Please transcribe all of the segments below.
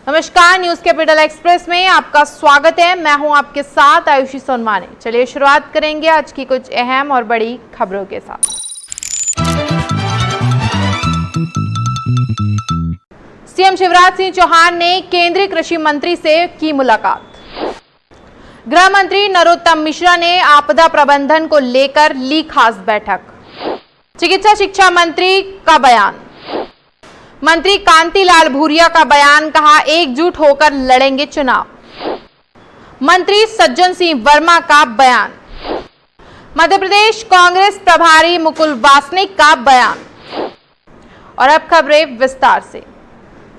नमस्कार, news capital express में आपका स्वागत है। मैं हूं आपके साथ आयुषी सोनमाने। चलिए शुरुआत करेंगे आज की कुछ अहम और बड़ी खबरों के साथ। सीएम शिवराज सिंह चौहान ने केंद्रीय कृषि मंत्री से की मुलाकात। गृह मंत्री नरोत्तम मिश्रा ने आपदा प्रबंधन को लेकर ली खास बैठक। चिकित्सा शिक्षा मंत्री का बयान। मंत्री कांतिलाल भूरिया का बयान, कहा एकजुट होकर लड़ेंगे चुनाव। मंत्री सज्जन सिंह वर्मा का बयान। मध्य प्रदेश कांग्रेस प्रभारी मुकुल वासनिक का बयान। और अब खबरें विस्तार से।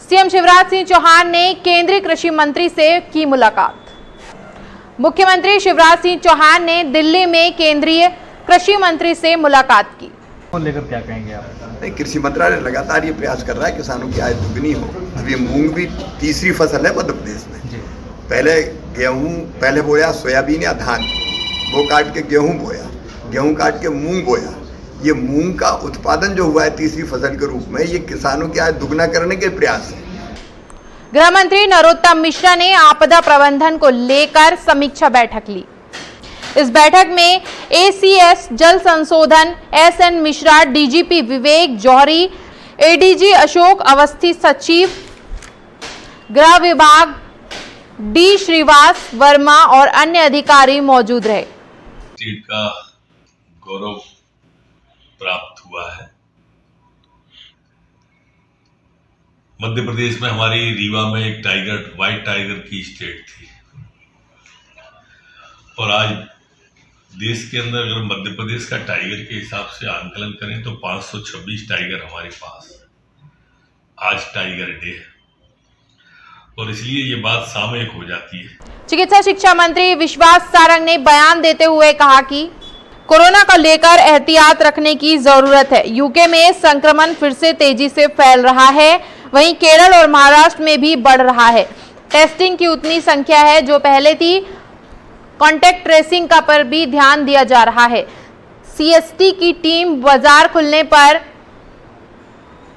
सीएम शिवराज सिंह चौहान ने केंद्रीय कृषि मंत्री से की मुलाकात। मुख्यमंत्री शिवराज सिंह चौहान ने दिल्ली में केंद्रीय कृषि मंत्री से मुलाकात की। लेकर क्या कहेंगे आप? नहीं, कृषि मंत्रालय लगातार ये प्रयास कर रहा है किसानों की आय दुगनी हो। अभी मूंग भी तीसरी फसल है मध्य प्रदेश में। पहले गेहूं पहले बोया, सोयाबीन या धान, वो काट के गेहूं बोया, गेहूं काट के मूंग बोया। ये मूंग का उत्पादन जो हुआ है तीसरी फसल के रूप में, ये किसानों की आय दुगना करने के प्रयास है। गृह मंत्री नरोत्तम मिश्रा ने आपदा प्रबंधन को लेकर समीक्षा बैठक ली। इस बैठक में एसीएस जल संशोधन एसएन मिश्रा, डीजीपी विवेक जौहरी, एडीजी अशोक अवस्थी, सचिव गृह विभाग डी श्रीवास वर्मा और अन्य अधिकारी मौजूद रहे। स्टेट का गौरव प्राप्त हुआ है। मध्य प्रदेश में हमारी रीवा में एक टाइगर, व्हाइट टाइगर की स्टेट थी, और आज देश के अंदर अगर मध्य प्रदेश का टाइगर के हिसाब से आंकलन करें तो 526 टाइगर हमारे पास आज टाइगर डे है, और इसलिए ये बात सामयिक हो जाती है। चिकित्सा शिक्षा मंत्री विश्वास सारंग ने बयान देते हुए कहा कि कोरोना को लेकर एहतियात रखने की जरूरत है। यूके में संक्रमण फिर से तेजी से फैल रहा है, वहीं केरल और महाराष्ट्र में भी बढ़ रहा है। टेस्टिंग की उतनी संख्या है जो पहले थी। कॉन्टैक्ट ट्रेसिंग का पर भी ध्यान दिया जा रहा है। सीएसटी की टीम बाजार खुलने पर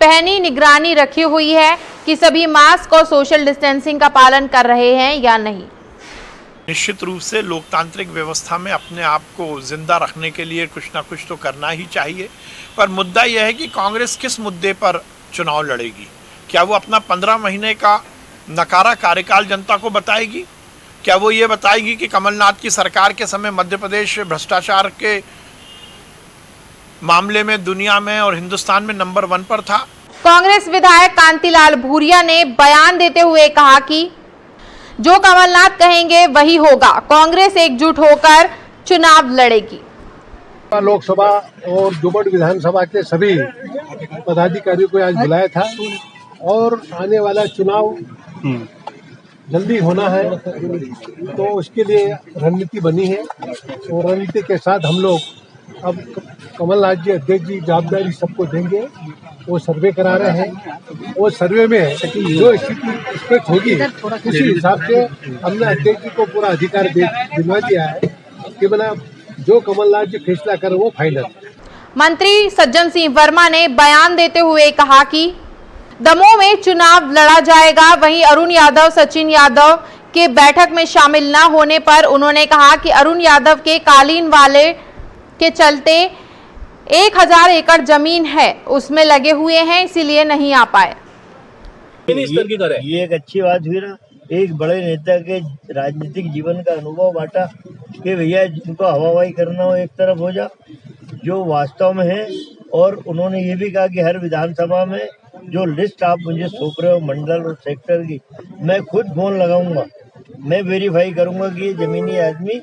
पहनी निगरानी रखी हुई है कि सभी मास्क और सोशल डिस्टेंसिंग का पालन कर रहे हैं या नहीं। निश्चित रूप से लोकतांत्रिक व्यवस्था में अपने आप को जिंदा रखने के लिए कुछ ना कुछ तो करना ही चाहिए, पर मुद्दा यह है कि कांग्रेस किस मुद्दे पर चुनाव लड़ेगी। क्या वो अपना 15 महीने का नकारा कार्यकाल जनता को बताएगी? क्या वो ये बताएगी कि कमलनाथ की सरकार के समय मध्य प्रदेश भ्रष्टाचार के मामले में दुनिया में और हिंदुस्तान में नंबर 1 पर था? कांग्रेस विधायक कांतिलाल भूरिया ने बयान देते हुए कहा कि जो कमलनाथ कहेंगे वही होगा। कांग्रेस एकजुट होकर चुनाव लड़ेगी। लोकसभा और दुबड़ विधानसभा के सभी पदाधिकारियों को आज बुलाया था, और आने वाला चुनाव जल्दी होना है, तो उसके लिए रणनीति बनी है। और रणनीति के साथ हम लोग अब कमलनाथ जी अध्यक्ष जी जवाबदारी सबको देंगे। वो सर्वे करा रहे हैं, वो सर्वे में जो स्थिति एक्सपेक्ट होगी उसी हिसाब से हमने अध्यक्ष जी को पूरा अधिकार दिलवा दिया है कि बना जो कमलनाथ जी फैसला करें वो फाइनल। मंत्री सज्जन सिंह वर्मा ने बयान देते हुए कहा कि दमोह में चुनाव लड़ा जाएगा। वहीं अरुण यादव, सचिन यादव के बैठक में शामिल न होने पर उन्होंने कहा कि अरुण यादव के कालीन वाले के चलते 1000 एकड़ जमीन है, उसमें लगे हुए हैं, इसीलिए नहीं आ पाए। ये एक अच्छी बात हुई ना, एक बड़े नेता के राजनीतिक जीवन का अनुभव बांटा कि भैया जिनको हवाबाई करना हो एक तरफ हो जा, जो वास्तव में है। और उन्होंने ये भी कहा कि हर विधानसभा में जो लिस्ट आप मुझे सौंप रहे हो मंडल और सेक्टर की, मैं खुद फोन लगाऊंगा, मैं वेरीफाई करूंगा कि ये जमीनी आदमी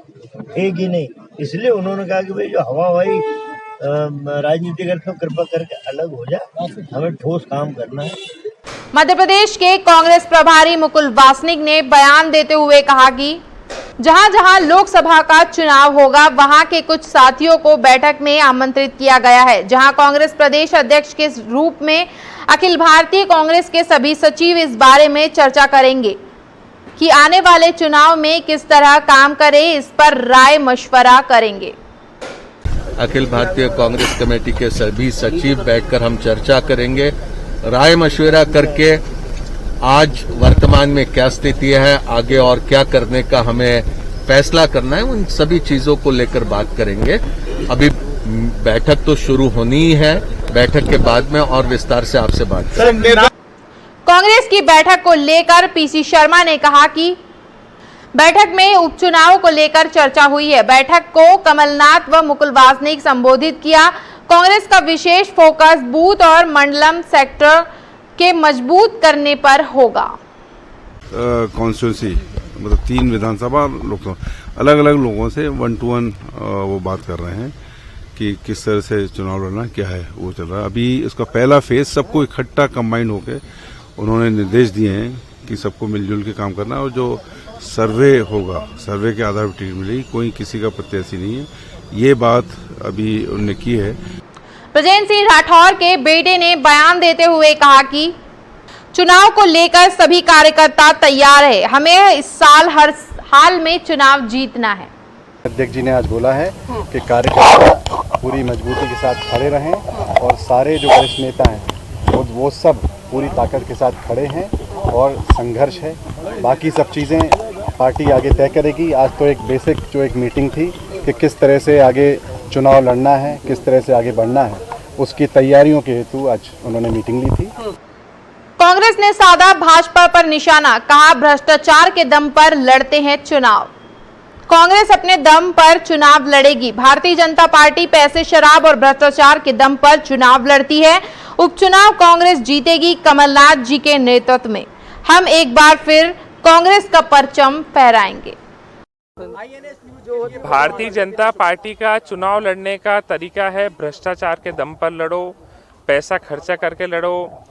है कि नहीं। इसलिए उन्होंने कहा कि भाई जो हवाबाई राजनीति करते हो कृपा करके अलग हो जा, हमें ठोस काम करना है। मध्य प्रदेश के कांग्रेस प्रभारी मुकुल वासनिक ने बयान देते हुए कहा कि जहां जहां लोकसभा का चुनाव होगा वहां के कुछ साथियों को बैठक में आमंत्रित किया गया है, जहां कांग्रेस प्रदेश अध्यक्ष के रूप में अखिल भारतीय कांग्रेस के सभी सचिव इस बारे में चर्चा करेंगे कि आने वाले चुनाव में किस तरह काम करें, इस पर राय मशवरा करेंगे। अखिल भारतीय कांग्रेस कमेटी के सभी सचिव बैठकर हम चर्चा करेंगे, राय मशवरा करके आज वर्तमान में क्या स्थिति है, आगे और क्या करने का हमें फैसला करना है, उन सभी चीजों को लेकर बात करेंगे। अभी बैठक तो शुरू होनी ही है, बैठक के बाद में और विस्तार से आपसे बात करेंगे। कांग्रेस की बैठक को लेकर पीसी शर्मा ने कहा कि बैठक में उपचुनाव को लेकर चर्चा हुई है। बैठक को कमलनाथ व मुकुल वासनिक ने संबोधित किया। कांग्रेस का विशेष फोकस बूथ और मंडलम सेक्टर के मजबूत करने पर होगा। कॉन्स्टिट्यूंसी मतलब 3 विधानसभा लोकसभा अलग अलग लोगों से 1 to 1 वो बात कर रहे हैं कि किस तरह से चुनाव लड़ना क्या है वो चल रहा है। अभी उसका पहला फेज सबको इकट्ठा कंबाइंड होके उन्होंने निर्देश दिए हैं कि सबको मिलजुल के काम करना, और जो सर्वे होगा सर्वे के आधार पर टिकट मिलेगी, कोई किसी का प्रत्याशी नहीं है, ये बात अभी उन्होंने की है। ब्रजेंद्र सिंह राठौर के बेटे ने बयान देते हुए कहा कि चुनाव को लेकर सभी कार्यकर्ता तैयार है, हमें इस साल हर हाल में चुनाव जीतना है। अध्यक्ष जी ने आज बोला है कि कार्यकर्ता पूरी मजबूती के साथ खड़े रहें और सारे जो वरिष्ठ नेता हैं वो सब पूरी ताकत के साथ खड़े हैं और संघर्ष है। बाकी सब चीज़ें पार्टी आगे तय करेगी। आज तो एक बेसिक जो एक मीटिंग थी कि किस तरह से आगे चुनाव लड़ना है, किस तरह से आगे बढ़ना है, उसकी तैयारियों के हेतु आज उन्होंने मीटिंग ली थी। कांग्रेस ने साधा भाजपा पर निशाना, कहा भ्रष्टाचार के दम पर लड़ते हैं चुनाव। कांग्रेस अपने दम पर चुनाव लड़ेगी। भारतीय जनता पार्टी पैसे, शराब और भ्रष्टाचार के दम पर चुनाव लड़ती है। उपचुनाव कांग्रेस जीतेगी कमलनाथ जी के नेतृत्व में। हम एक बार फिर कांग्रेस का परचम फहराएंगे। भारतीय जनता पार्टी का चुनाव लड़ने का तरीका है भ्रष्टाचार के दम पर लड़ो, पैसा खर्चा करके लड़ो,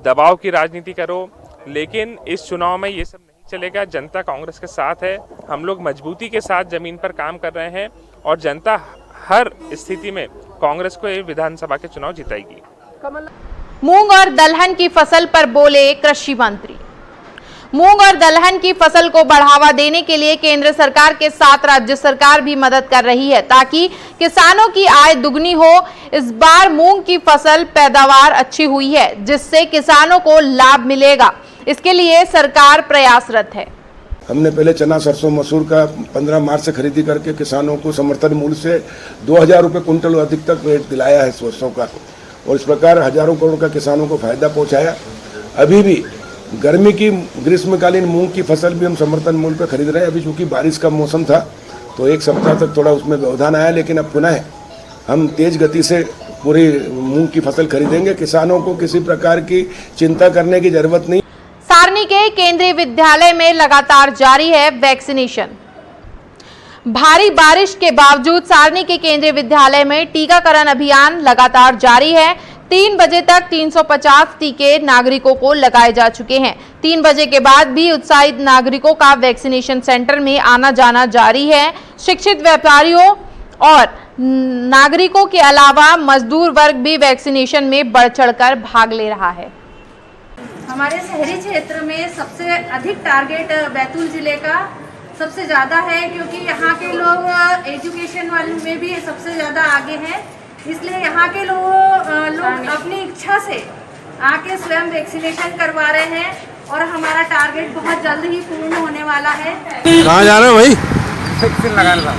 दबाव की राजनीति करो, लेकिन इस चुनाव में ये सब नहीं चलेगा। जनता कांग्रेस के साथ है, हम लोग मजबूती के साथ जमीन पर काम कर रहे हैं और जनता हर स्थिति में कांग्रेस को ये विधानसभा के चुनाव जिताएगी। मूंग और दलहन की फसल पर बोले कृषि मंत्री। मूंग और दलहन की फसल को बढ़ावा देने के लिए केंद्र सरकार के साथ राज्य सरकार भी मदद कर रही है ताकि किसानों की आय दुगनी हो। इस बार मूंग की फसल पैदावार अच्छी हुई है जिससे किसानों को लाभ मिलेगा। इसके लिए सरकार प्रयासरत है। हमने पहले चना, सरसों, मसूर का 15 मार्च से खरीदी करके किसानों को समर्थन मूल्य से 2000 रुपये कुंटल अधिक तक रेट दिलाया है सरसों का, और इस प्रकार हजारों करोड़ का किसानों को फायदा पहुंचाया। अभी भी गर्मी की ग्रीष्मकालीन मूंग की फसल भी हम समर्थन मूल्य पर खरीद रहे हैं। अभी चूंकि बारिश का मौसम था तो एक सप्ताह तक थोड़ा उसमें व्यवधान आया, लेकिन अब पुनः हम तेज गति से पूरी मूंग की फसल खरीदेंगे। किसानों को किसी प्रकार की चिंता करने की जरूरत नहीं। सारनी के केंद्रीय विद्यालय में लगातार जारी है वैक्सीनेशन। भारी बारिश के बावजूद सारनी के केंद्रीय विद्यालय में टीकाकरण अभियान लगातार जारी है। 3 बजे तक 350 टीके नागरिकों को लगाए जा चुके हैं। 3 बजे के बाद भी उत्साहित नागरिकों का वैक्सीनेशन सेंटर में आना जाना जारी है। शिक्षित व्यापारियों और नागरिकों के अलावा मजदूर वर्ग भी वैक्सीनेशन में बढ़ चढ़कर भाग ले रहा है। हमारे शहरी क्षेत्र में सबसे अधिक टारगेट बैतूल जिले का सबसे ज़्यादा है, क्योंकि यहाँ के लोग एजुकेशन वाले में भी सबसे ज़्यादा आगे हैं। इसलिए यहाँ के लोग अपनी इच्छा से आके स्वयं वैक्सीनेशन करवा रहे हैं और हमारा टारगेट बहुत जल्द ही पूर्ण होने वाला है। कहाँ जा रहे हो भाई? वैक्सीन लगाने था।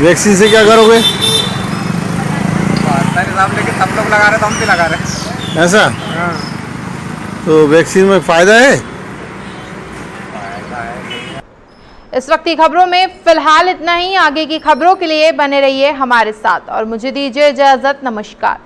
वैक्सीन से क्या करोगे? लेकिन सब लोग लगा रहे तो हम भी लगा रहे। ऐसा? हाँ। तो वैक्सीन में फायदा है? इस वक्त की खबरों में फिलहाल इतना ही। आगे की खबरों के लिए बने रहिए हमारे साथ और मुझे दीजिए इजाजत। नमस्कार।